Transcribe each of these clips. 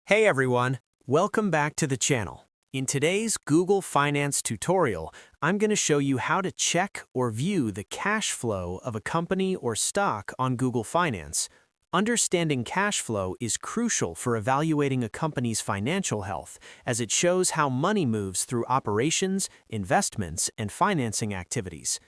Hey everyone, welcome back to the channel. In today's Google Finance tutorial, I'm going to show you how to check or view the cash flow of a company or stock on Google Finance. Understanding cash flow is crucial for evaluating a company's financial health, as it shows how money moves through operations, investments, and financing activities.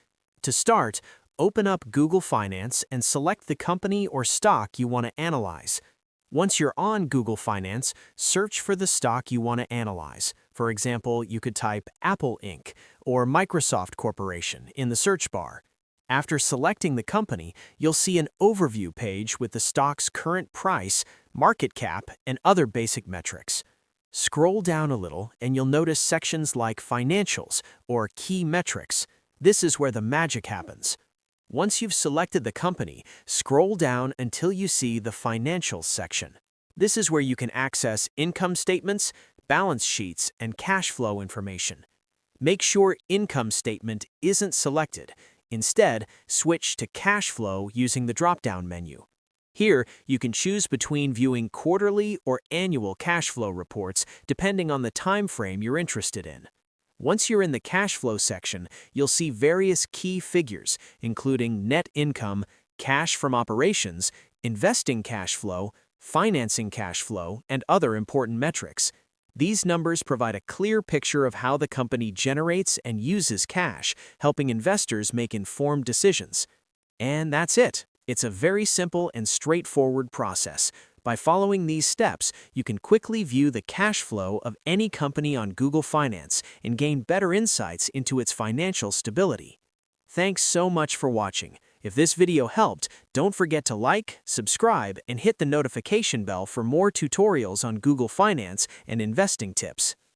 To start, open up Google Finance and select the company or stock you want to analyze. Once you're on Google Finance, search for the stock you want to analyze. For example, you could type Apple Inc. or Microsoft Corporation in the search bar. After selecting the company, you'll see an overview page with the stock's current price, market cap, and other basic metrics. Scroll down a little and you'll notice sections like Financials or Key Metrics. This is where the magic happens. Once you've selected the company, scroll down until you see the Financials section. This is where you can access income statements, balance sheets, and cash flow information. Make sure Income Statement isn't selected. Instead, switch to Cash Flow using the drop-down menu. Here, you can choose between viewing quarterly or annual cash flow reports depending on the time frame you're interested in. Once you're in the cash flow section, you'll see various key figures, including net income, cash from operations, investing cash flow, financing cash flow, and other important metrics. These numbers provide a clear picture of how the company generates and uses cash, helping investors make informed decisions. And that's it. It's a very simple and straightforward process. By following these steps, you can quickly view the cash flow of any company on Google Finance and gain better insights into its financial stability. Thanks so much for watching. If this video helped, don't forget to like, subscribe, and hit the notification bell for more tutorials on Google Finance and investing tips.